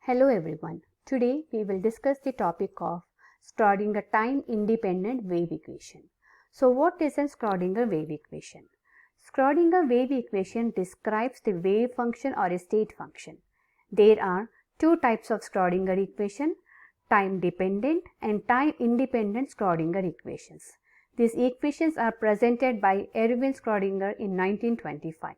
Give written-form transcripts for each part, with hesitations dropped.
Hello everyone. Today we will discuss the topic of Schrödinger time-independent wave equation. So what is a Schrödinger wave equation? Schrödinger wave equation describes the wave function or a state function. There are two types of Schrödinger equation, time-dependent and time-independent Schrödinger equations. These equations are presented by Erwin Schrödinger in 1925.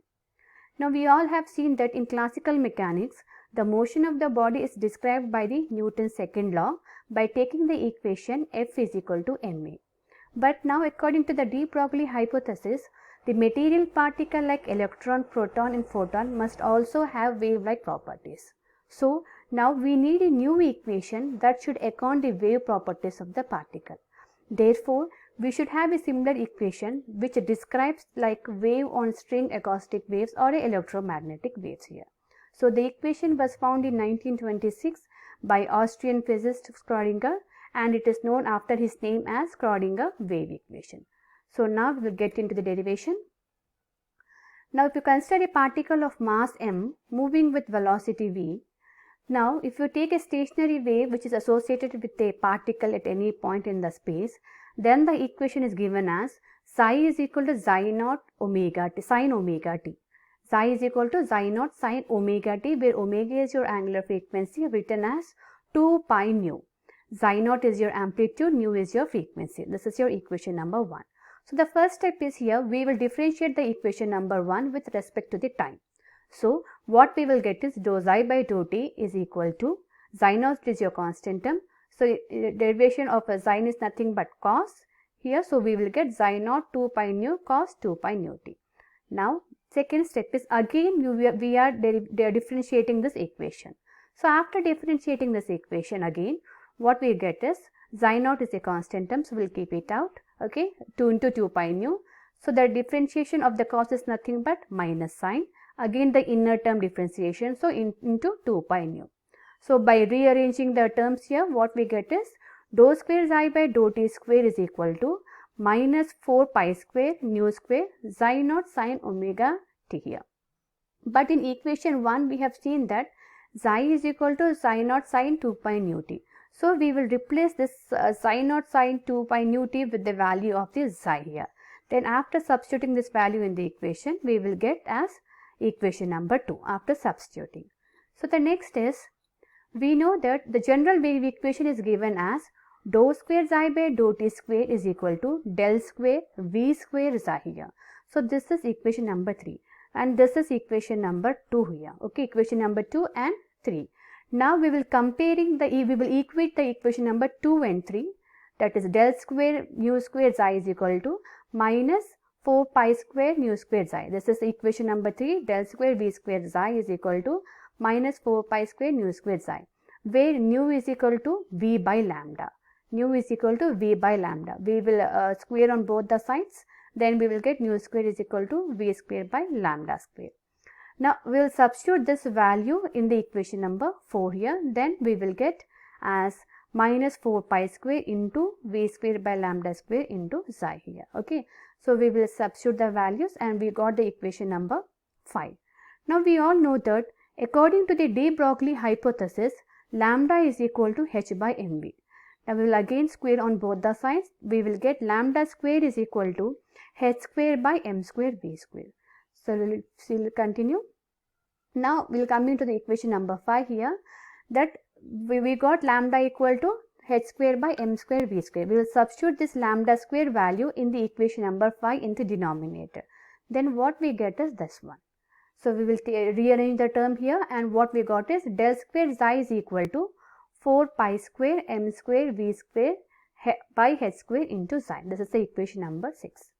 Now we all have seen that in classical mechanics, the motion of the body is described by the Newton's second law by taking the equation F is equal to ma. But now according to the de Broglie hypothesis, the material particle like electron, proton and photon must also have wave-like properties. So now we need a new equation that should account the wave properties of the particle. Therefore, we should have a similar equation which describes like wave on string acoustic waves or electromagnetic waves here. So the equation was found in 1926 by Austrian physicist Schrödinger and it is known after his name as Schrödinger wave equation. So now we will get into the derivation. Now if you consider a particle of mass m moving with velocity v, now if you take a stationary wave which is associated with a particle at any point in the space, then the equation is given as psi is equal to xi naught omega t, sin omega t. Psi is equal to xi naught sin omega t, where omega is your angular frequency written as 2 pi nu. Xi naught is your amplitude, nu is your frequency. This is your equation number 1. So the first step is here, we will differentiate the equation number 1 with respect to the time. So what we will get is dou xi by dou t is equal to xi naught is your constant term. So derivation of a sin is nothing but cos here. So we will get xi naught 2 pi nu cos 2 pi nu t. Now second step is again we are differentiating this equation. So after differentiating this equation again, what we get is xi naught is a constant term, so we will keep it out. Okay, 2 into 2 pi nu. So the differentiation of the cos is nothing but minus sign. Again the inner term differentiation, so into 2 pi nu. So by rearranging the terms here, what we get is dou square xi by dou t square is equal to minus 4 pi square nu square xi naught sin omega t here. But in equation 1 we have seen that xi is equal to xi naught sin 2 pi nu t. So we will replace this xi naught sin 2 pi nu t with the value of the xi here. Then after substituting this value in the equation, we will get as equation number 2 after substituting. So the next is, we know that the general wave equation is given as dou square xi by dou t square is equal to del square v square xi here. So this is equation number 3 and this is equation number 2 here. Okay, equation number 2 and 3. Now we will we will equate the equation number 2 and 3, that is del square mu square xi is equal to minus 4 pi square nu square xi. This is equation number 3, del square v square xi is equal to minus 4 pi square nu square xi, where nu is equal to v by lambda. Nu is equal to v by lambda. We will square on both the sides, then we will get nu square is equal to v square by lambda square. Now we will substitute this value in the equation number 4 here, then we will get as minus 4 pi square into v square by lambda square into xi here. Okay, so we will substitute the values and we got the equation number 5. Now we all know that according to the de Broglie hypothesis, lambda is equal to h by mv. Now we will again square on both the sides. We will get lambda square is equal to h square by m square v square. So we will continue. Now we will come into the equation number 5 here, that we got lambda equal to h square by m square v square. We will substitute this lambda square value in the equation number 5 in the denominator. Then what we get is this one. So we will rearrange the term here and what we got is del square xi is equal to 4 pi square m square v square by h square into xi. This is the equation number 6.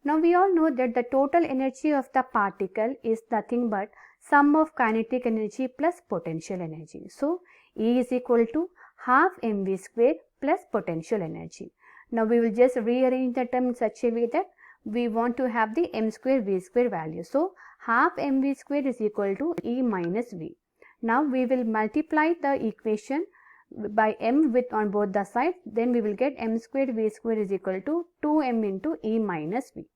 Now we all know that the total energy of the particle is nothing but sum of kinetic energy plus potential energy. So E is equal to half mv square plus potential energy. Now we will just rearrange the term in such a way that we want to have the m square v square value. So half mv square is equal to E minus v. Now we will multiply the equation by m with on both the sides, then we will get m square v square is equal to 2m into E minus v.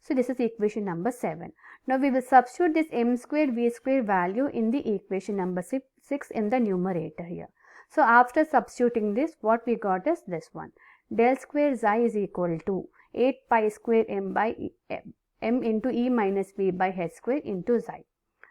So this is equation number 7. Now we will substitute this m square v square value in the equation number 6 6 in the numerator here. So after substituting this, what we got is this one. Del square xi is equal to 8 pi square m by m into e minus v by h square into xi,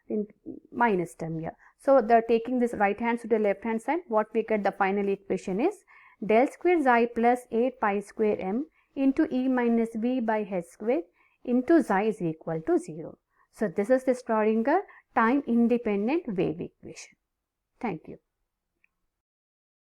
in minus term here. So the taking this right hand to the left hand side, what we get the final equation is del square xi plus 8 pi square m into e minus v by h square into xi is equal to 0. So this is the Schrodinger time independent wave equation. Thank you.